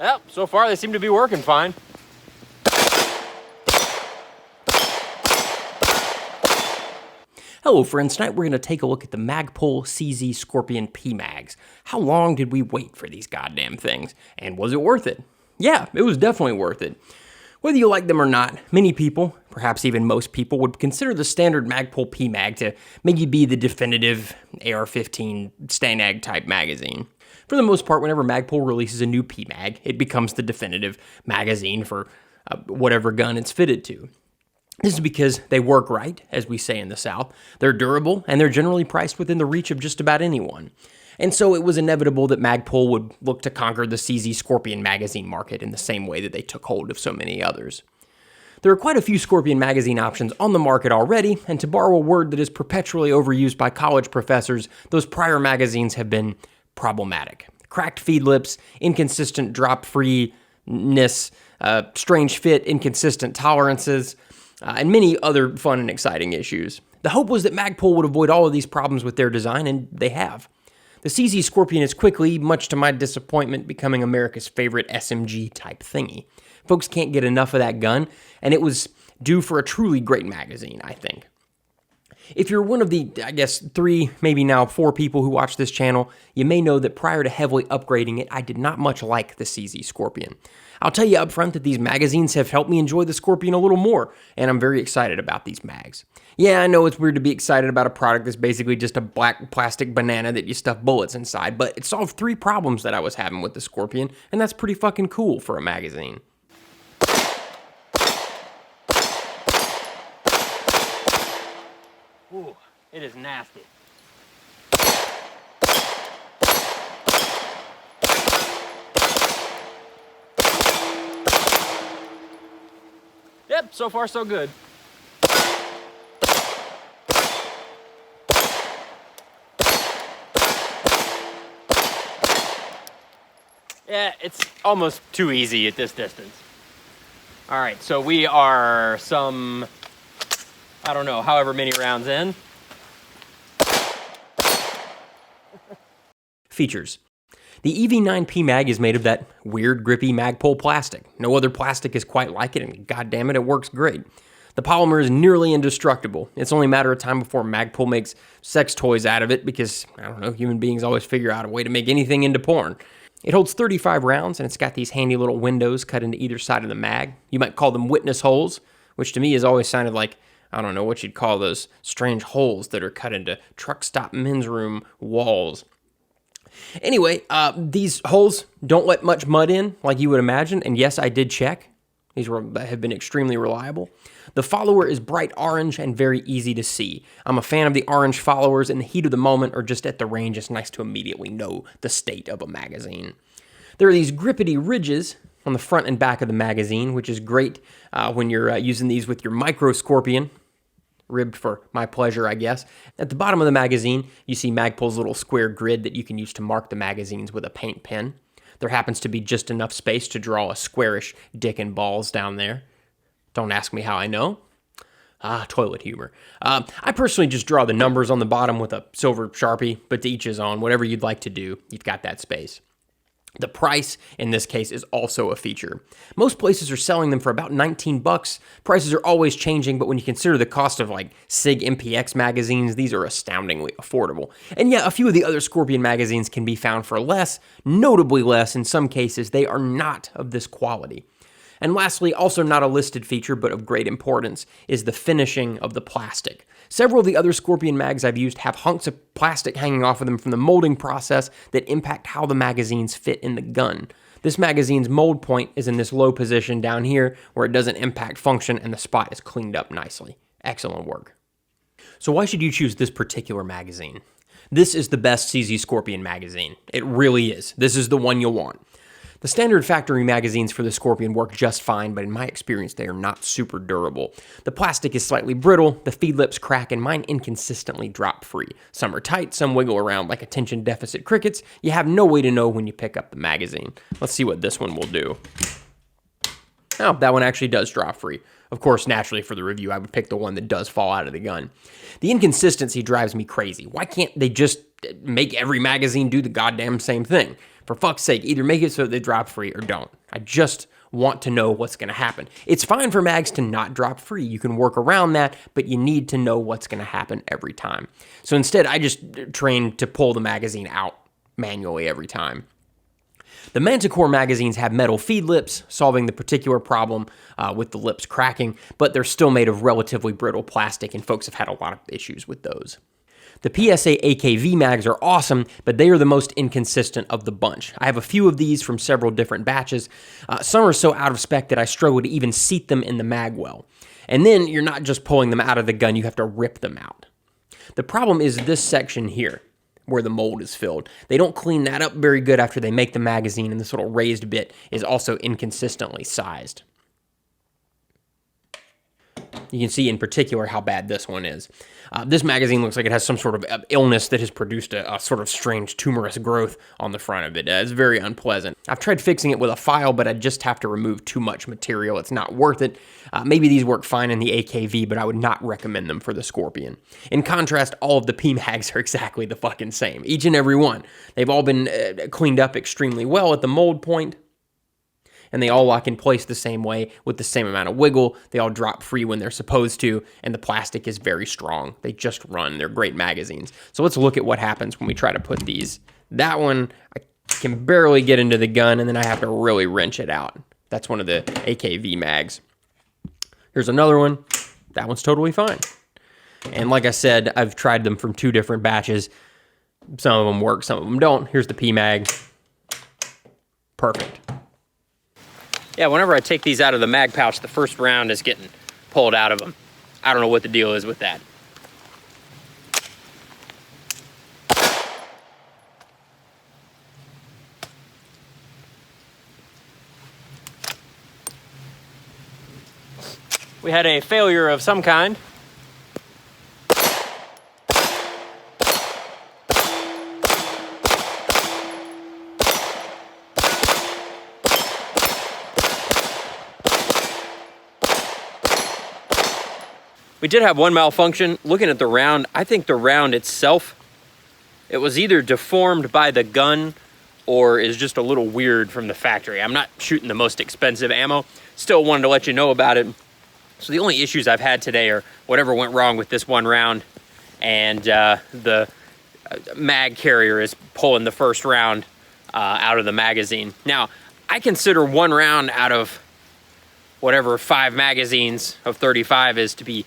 Well, so far they seem to be working fine. Hello friends, tonight we're going to take a look at the Magpul CZ Scorpion PMAGs. How long did we wait for these goddamn things? And was it worth it? Yeah, it was definitely worth it. Whether you like them or not, many people, perhaps even most people, would consider the standard Magpul PMAG to maybe be the definitive AR-15 Stanag type magazine. For the most part, whenever Magpul releases a new PMAG, it becomes the definitive magazine for whatever gun it's fitted to. This is because they work right, as we say in the South. They're durable, and they're generally priced within the reach of just about anyone. And so it was inevitable that Magpul would look to conquer the CZ Scorpion magazine market in the same way that they took hold of so many others. There are quite a few Scorpion magazine options on the market already, and to borrow a word that is perpetually overused by college professors, those prior magazines have been problematic. Cracked feed lips, inconsistent drop-freeness, strange fit, inconsistent tolerances, and many other fun and exciting issues. The hope was that Magpul would avoid all of these problems with their design, and they have. The CZ Scorpion is quickly, much to my disappointment, becoming America's favorite SMG-type thingy. Folks can't get enough of that gun, and it was due for a truly great magazine, I think. If you're one of the, 3, maybe now 4 people who watch this channel, you may know that prior to heavily upgrading it, I did not much like the CZ Scorpion. I'll tell you up front that these magazines have helped me enjoy the Scorpion a little more, and I'm very excited about these mags. Yeah, I know it's weird to be excited about a product that's basically just a black plastic banana that you stuff bullets inside, but it solved 3 problems that I was having with the Scorpion, and that's pretty fucking cool for a magazine. Ooh, it is nasty. Yep, so far so good. Yeah, it's almost too easy at this distance. All right, so we are some, I don't know, however many rounds in. Features. The EV9 PMAG is made of that weird, grippy Magpul plastic. No other plastic is quite like it, and goddammit, it works great. The polymer is nearly indestructible. It's only a matter of time before Magpul makes sex toys out of it because, I don't know, human beings always figure out a way to make anything into porn. It holds 35 rounds, and it's got these handy little windows cut into either side of the mag. You might call them witness holes, which to me has always sounded like, I don't know what you'd call those strange holes that are cut into truck stop men's room walls. Anyway, these holes don't let much mud in, like you would imagine, and yes, I did check. These have been extremely reliable. The follower is bright orange and very easy to see. I'm a fan of the orange followers in the heat of the moment or just at the range. It's nice to immediately know the state of a magazine. There are these grippity ridges on the front and back of the magazine, which is great when you're using these with your micro Scorpion. Ribbed for my pleasure, I guess. At the bottom of the magazine, you see Magpul's little square grid that you can use to mark the magazines with a paint pen. There happens to be just enough space to draw a squarish dick and balls down there. Don't ask me how I know. Toilet humor. I personally just draw the numbers on the bottom with a silver Sharpie, but to each his own. Whatever you'd like to do, you've got that space. The price, in this case, is also a feature. Most places are selling them for about $19. Prices are always changing, but when you consider the cost of like SIG MPX magazines, these are astoundingly affordable. And yeah, a few of the other Scorpion magazines can be found for less, notably less in some cases. They are not of this quality. And lastly, also not a listed feature, but of great importance, is the finishing of the plastic. Several of the other Scorpion mags I've used have hunks of plastic hanging off of them from the molding process that impact how the magazines fit in the gun. This magazine's mold point is in this low position down here where it doesn't impact function and the spot is cleaned up nicely. Excellent work. So why should you choose this particular magazine? This is the best CZ Scorpion magazine. It really is. This is the one you'll want. The standard factory magazines for the Scorpion work just fine, but in my experience, they are not super durable. The plastic is slightly brittle, the feed lips crack, and mine inconsistently drop free. Some are tight, some wiggle around like attention deficit crickets. You have no way to know when you pick up the magazine. Let's see what this one will do. Oh, that one actually does drop free. Of course, naturally for the review, I would pick the one that does fall out of the gun. The inconsistency drives me crazy. Why can't they just make every magazine do the goddamn same thing? For fuck's sake, either make it so that they drop free or don't. I just want to know what's going to happen. It's fine for mags to not drop free. You can work around that, but you need to know what's going to happen every time. So instead, I just trained to pull the magazine out manually every time. The Manticore magazines have metal feed lips, solving the particular problem with the lips cracking, but they're still made of relatively brittle plastic, and folks have had a lot of issues with those. The PSA AKV mags are awesome, but they are the most inconsistent of the bunch. I have a few of these from several different batches. Some are so out of spec that I struggle to even seat them in the mag well. And then you're not just pulling them out of the gun, you have to rip them out. The problem is this section here, where the mold is filled. They don't clean that up very good after they make the magazine, and this little raised bit is also inconsistently sized. You can see in particular how bad this one is. This magazine looks like it has some sort of illness that has produced a sort of strange tumorous growth on the front of it. It's very unpleasant. I've tried fixing it with a file, but I just have to remove too much material. It's not worth it. Maybe these work fine in the AKV, but I would not recommend them for the Scorpion. In contrast, all of the PMAGs are exactly the fucking same. Each and every one. They've all been cleaned up extremely well at the mold point, and they all lock in place the same way with the same amount of wiggle. They all drop free when they're supposed to, and the plastic is very strong. They just run. They're great magazines. So let's look at what happens when we try to put these. That one, I can barely get into the gun, and then I have to really wrench it out. That's one of the AKV mags. Here's another one. That one's totally fine. And like I said, I've tried them from 2 different batches. Some of them work, some of them don't. Here's the PMAG. Perfect. Yeah, whenever I take these out of the mag pouch, the first round is getting pulled out of them. I don't know what the deal is with that. We had a failure of some kind. We did have one malfunction. Looking at the round, I think the round itself, it was either deformed by the gun or is just a little weird from the factory. I'm not shooting the most expensive ammo. Still wanted to let you know about it. So the only issues I've had today are whatever went wrong with this one round, and the mag carrier is pulling the first round out of the magazine. Now, I consider one round out of whatever 5 magazines of 35 is to be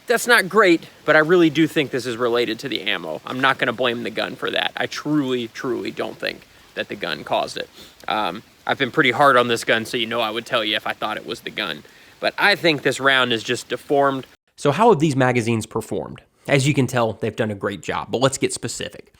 that's not great, but I really do think this is related to the ammo. I'm not going to blame the gun for that. I truly, truly don't think that the gun caused it. I've been pretty hard on this gun, so you know I would tell you if I thought it was the gun. But I think this round is just deformed. So how have these magazines performed? As you can tell, they've done a great job, but let's get specific.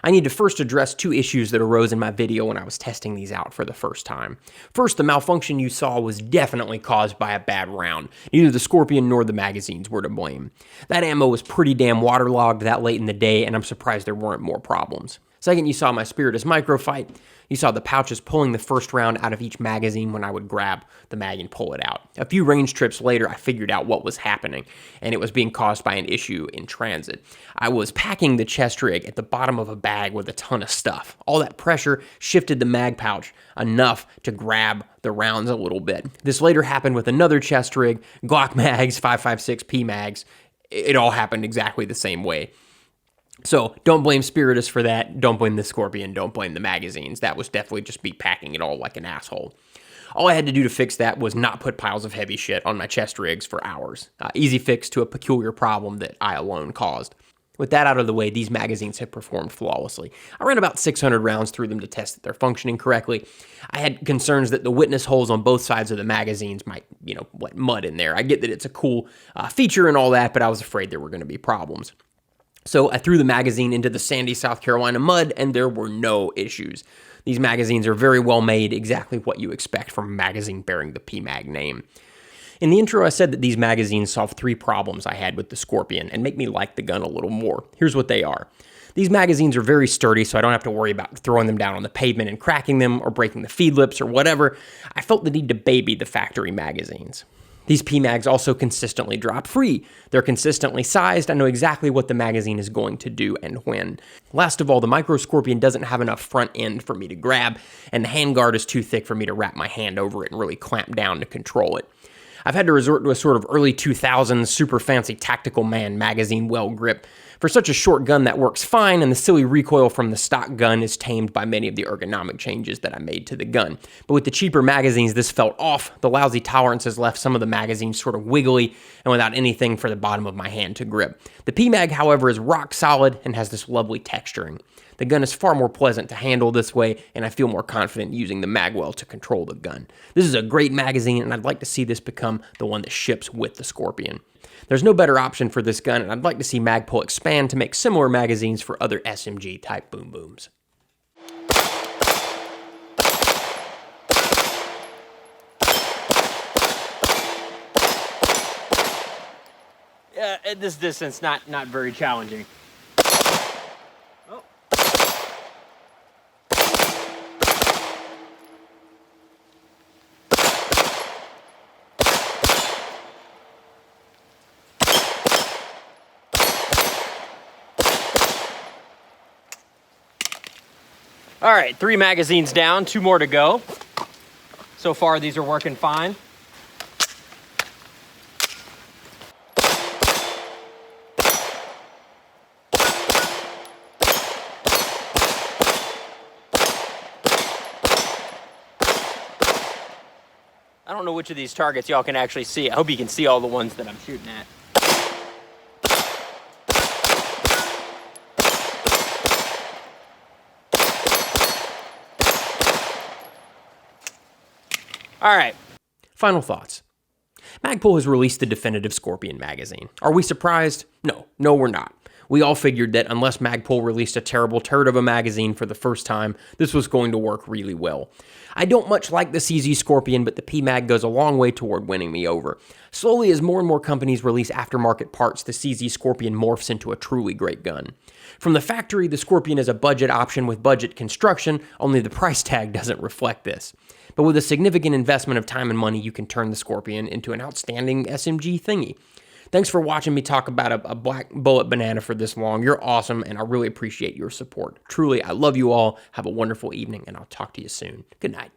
I need to first address 2 issues that arose in my video when I was testing these out for the first time. First, the malfunction you saw was definitely caused by a bad round. Neither the Scorpion nor the magazines were to blame. That ammo was pretty damn waterlogged that late in the day, and I'm surprised there weren't more problems. Second, you saw my Spiritus Microfight. You saw the pouches pulling the first round out of each magazine when I would grab the mag and pull it out. A few range trips later, I figured out what was happening, and it was being caused by an issue in transit. I was packing the chest rig at the bottom of a bag with a ton of stuff. All that pressure shifted the mag pouch enough to grab the rounds a little bit. This later happened with another chest rig, Glock mags, 5.56 PMAGs. It all happened exactly the same way. So don't blame Spiritus for that. Don't blame the Scorpion. Don't blame the magazines. That was definitely just me packing it all like an asshole. All I had to do to fix that was not put piles of heavy shit on my chest rigs for hours. Easy fix to a peculiar problem that I alone caused. With that out of the way, these magazines have performed flawlessly. I ran about 600 rounds through them to test that they're functioning correctly. I had concerns that the witness holes on both sides of the magazines might, let mud in there. I get that it's a cool feature and all that, but I was afraid there were going to be problems. So I threw the magazine into the sandy South Carolina mud, and there were no issues. These magazines are very well made, exactly what you expect from a magazine bearing the PMAG name. In the intro, I said that these magazines solve 3 problems I had with the Scorpion and make me like the gun a little more. Here's what they are. These magazines are very sturdy, so I don't have to worry about throwing them down on the pavement and cracking them or breaking the feed lips or whatever. I felt the need to baby the factory magazines. These PMAGs also consistently drop free. They're consistently sized. I know exactly what the magazine is going to do and when. Last of all, the Micro Scorpion doesn't have enough front end for me to grab, and the handguard is too thick for me to wrap my hand over it and really clamp down to control it. I've had to resort to a sort of early 2000s super fancy Tactical Man magazine well grip for such a short gun that works fine, and the silly recoil from the stock gun is tamed by many of the ergonomic changes that I made to the gun. But with the cheaper magazines, this felt off. The lousy tolerances left some of the magazines sort of wiggly and without anything for the bottom of my hand to grip. The PMAG, however, is rock solid and has this lovely texturing. The gun is far more pleasant to handle this way, and I feel more confident using the magwell to control the gun. This is a great magazine, and I'd like to see this become the one that ships with the Scorpion. There's no better option for this gun, and I'd like to see Magpul expand to make similar magazines for other SMG-type boom booms. At this distance, not very challenging. All right, 3 magazines down, 2 more to go. So far, these are working fine. I don't know which of these targets y'all can actually see. I hope you can see all the ones that I'm shooting at. All right. Final thoughts. Magpul has released the definitive Scorpion magazine. Are we surprised? No, we're not. We all figured that unless Magpul released a terrible turd of a magazine for the first time, this was going to work really well. I don't much like the CZ Scorpion, but the PMAG goes a long way toward winning me over. Slowly, as more and more companies release aftermarket parts, the CZ Scorpion morphs into a truly great gun. From the factory, the Scorpion is a budget option with budget construction, only the price tag doesn't reflect this. But with a significant investment of time and money, you can turn the Scorpion into an outstanding SMG thingy. Thanks for watching me talk about a black bullet banana for this long. You're awesome, and I really appreciate your support. Truly, I love you all. Have a wonderful evening, and I'll talk to you soon. Good night.